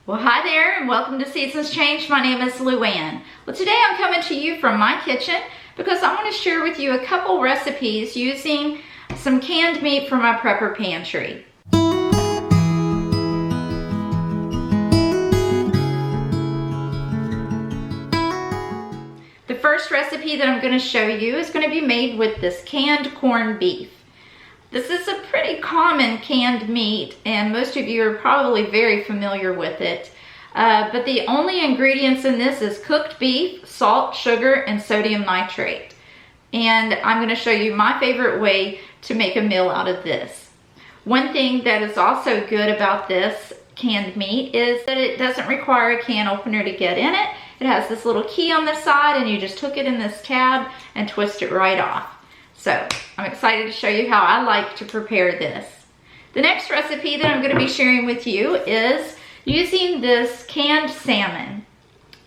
Well, hi there and welcome to Seasons Change. My name is Luann. Well, today I'm coming to you from my kitchen because I want to share with you a couple recipes using some canned meat from my prepper pantry. The first recipe that I'm going to show you is going to be made with this canned corned beef. This is a pretty common canned meat and most of you are probably very familiar with it. But the only ingredients in this is cooked beef, salt, sugar, and sodium nitrate. And I'm going to show you my favorite way to make a meal out of this. One thing that is also good about this canned meat is that it doesn't require a can opener to get in it. It has this little key on the side and you just hook it in this tab and twist it right off. So I'm excited to show you how I like to prepare this. The next recipe that I'm going to be sharing with you is using this canned salmon.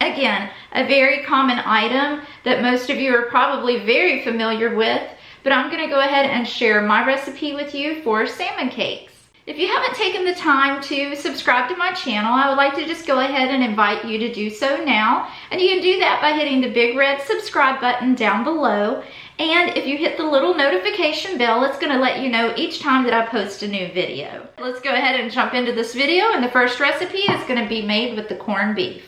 Again, a very common item that most of you are probably very familiar with, but I'm going to go ahead and share my recipe with you for salmon cakes. If you haven't taken the time to subscribe to my channel, I would like to just go ahead and invite you to do so now. And you can do that by hitting the big red subscribe button down below. And if you hit the little notification bell, it's going to let you know each time that I post a new video. Let's go ahead and jump into this video. And the first recipe is going to be made with the corned beef.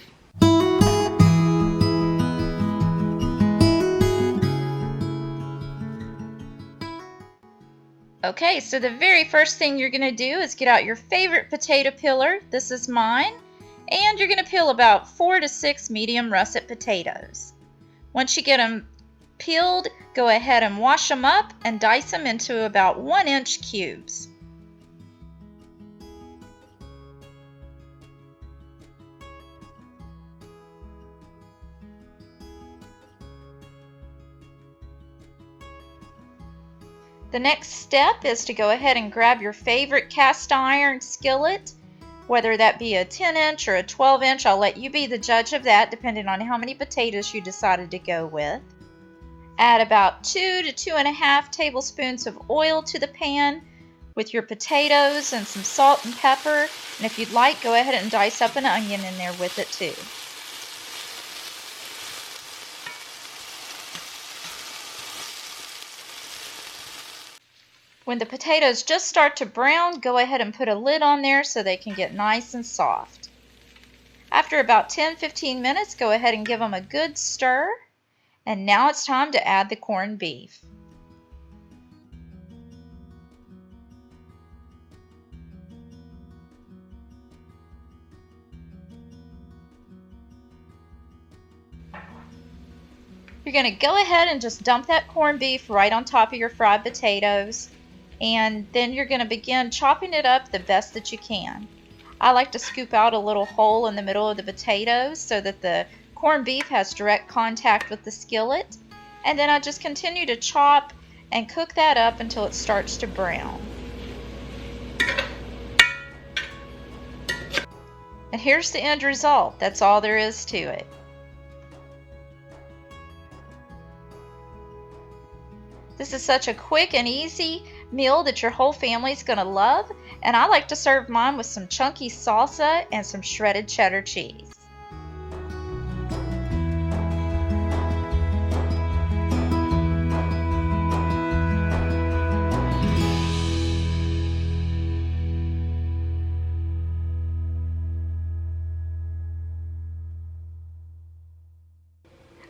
Okay, so the very first thing you're going to do is get out your favorite potato peeler. This is mine. And you're going to peel about 4 to 6 medium russet potatoes. Once you get them peeled, go ahead and wash them up and dice them into about 1-inch cubes. The next step is to go ahead and grab your favorite cast iron skillet, whether that be a 10-inch or a 12-inch. I'll let you be the judge of that depending on how many potatoes you decided to go with. Add about 2 to 2.5 tablespoons of oil to the pan with your potatoes and some salt and pepper. And if you'd like, go ahead and dice up an onion in there with it too. When the potatoes just start to brown, go ahead and put a lid on there so they can get nice and soft. After about 10-15 minutes, go ahead and give them a good stir. And now it's time to add the corned beef. You're going to go ahead and just dump that corned beef right on top of your fried potatoes. And then you're going to begin chopping it up the best that you can. I like to scoop out a little hole in the middle of the potatoes so that the corned beef has direct contact with the skillet. And then I just continue to chop and cook that up until it starts to brown. And here's the end result. That's all there is to it. This is such a quick and easy meal that your whole family is going to love, and I like to serve mine with some chunky salsa and some shredded cheddar cheese.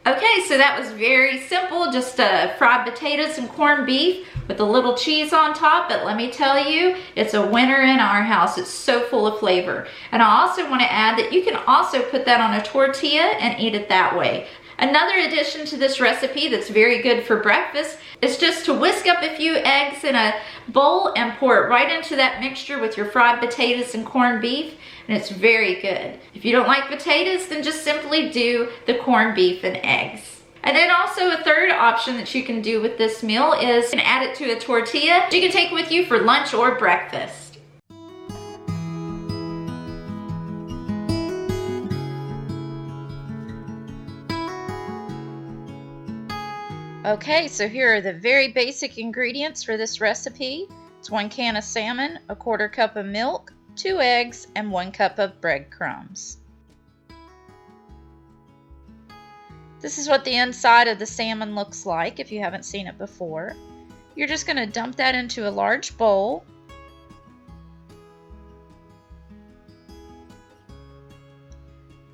Okay, so that was very simple, just fried potatoes and corned beef with a little cheese on top, but let me tell you, it's a winner in our house. It's so full of flavor. And I also want to add that you can also put that on a tortilla and eat it that way. Another addition to this recipe that's very good for breakfast is just to whisk up a few eggs in a bowl and pour it right into that mixture with your fried potatoes and corned beef, and it's very good. If you don't like potatoes, then just simply do the corned beef and eggs. And then also a third option that you can do with this meal is you can add it to a tortilla you can take with you for lunch or breakfast. Okay, so here are the very basic ingredients for this recipe. It's 1 can of salmon, a 1/4 cup of milk, 2 eggs, and 1 cup of breadcrumbs. This is what the inside of the salmon looks like if you haven't seen it before. You're just going to dump that into a large bowl.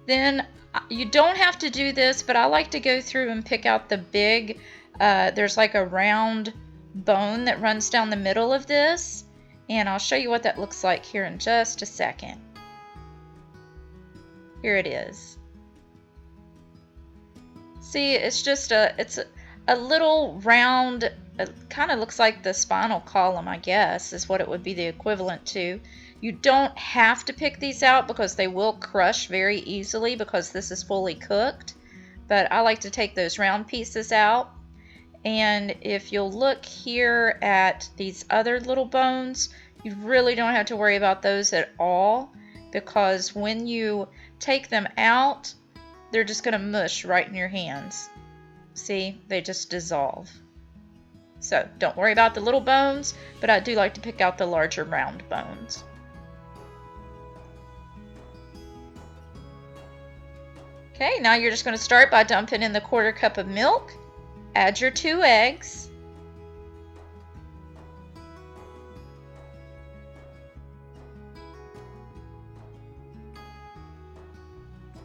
Then you don't have to do this, but I like to go through and pick out the big, there's like a round bone that runs down the middle of this, and I'll show you what that looks like here in just a second. Here it is. See, it's just it's a little round, it kind of looks like the spinal column, I guess, is what it would be the equivalent to. You don't have to pick these out because they will crush very easily because this is fully cooked. But I like to take those round pieces out. And if you'll look here at these other little bones, you really don't have to worry about those at all, because when you take them out, they're just going to mush right in your hands. See, they just dissolve. So don't worry about the little bones, but I do like to pick out the larger round bones. Okay, now you're just going to start by dumping in the 1/4 cup of milk, add your 2 eggs,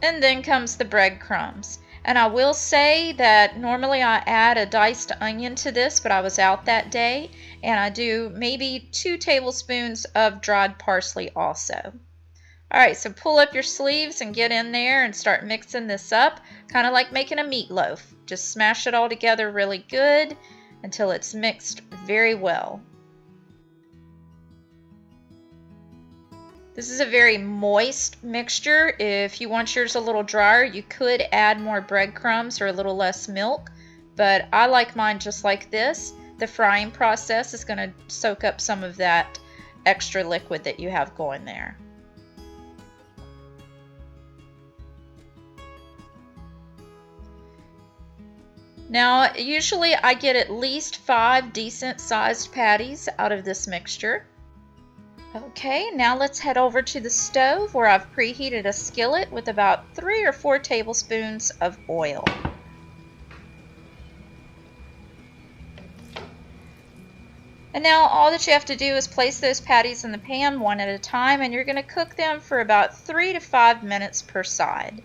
and then comes the breadcrumbs. And I will say that normally I add a diced onion to this, but I was out that day, and I do maybe 2 tablespoons of dried parsley also. Alright, so pull up your sleeves and get in there and start mixing this up, kind of like making a meatloaf. Just smash it all together really good until it's mixed very well. This is a very moist mixture. If you want yours a little drier, you could add more breadcrumbs or a little less milk, but I like mine just like this. The frying process is going to soak up some of that extra liquid that you have going there. Now, usually I get at least 5 decent sized patties out of this mixture. Okay, now let's head over to the stove where I've preheated a skillet with about 3 or 4 tablespoons of oil. And now all that you have to do is place those patties in the pan one at a time, and you're going to cook them for about 3 to 5 minutes per side.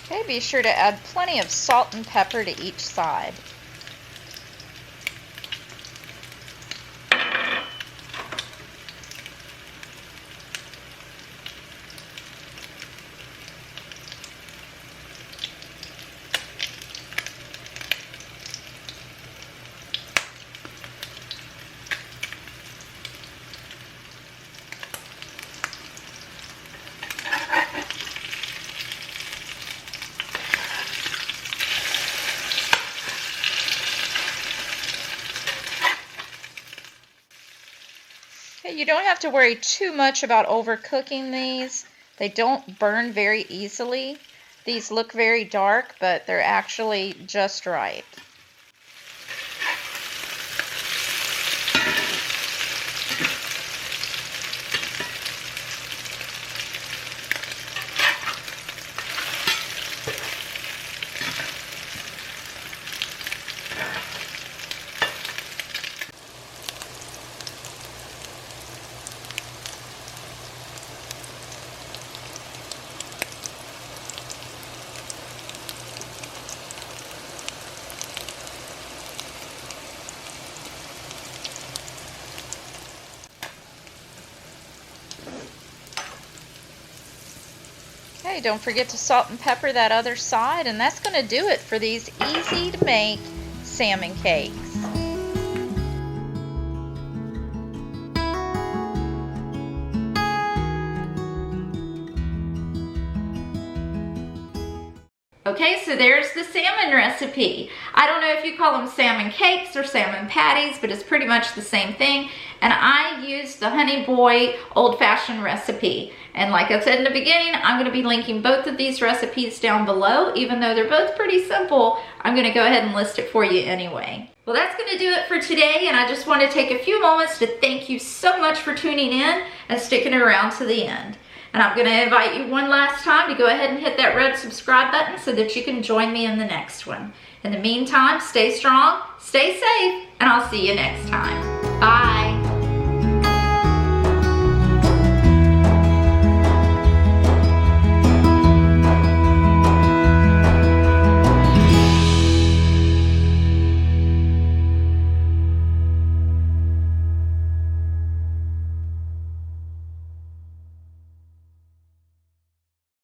Okay, be sure to add plenty of salt and pepper to each side. You don't have to worry too much about overcooking these. They don't burn very easily. These look very dark, but they're actually just right. Okay, don't forget to salt and pepper that other side, and that's going to do it for these easy to make salmon cakes. Okay, so there's the salmon recipe. I don't know if you call them salmon cakes or salmon patties, but it's pretty much the same thing. And I used the Honey Boy old-fashioned recipe. And like I said in the beginning, I'm gonna be linking both of these recipes down below. Even though they're both pretty simple, I'm gonna go ahead and list it for you anyway. Well, that's gonna do it for today, and I just want to take a few moments to thank you so much for tuning in and sticking around to the end. And I'm going to invite you one last time to go ahead and hit that red subscribe button so that you can join me in the next one. In the meantime, stay strong, stay safe, and I'll see you next time. Bye.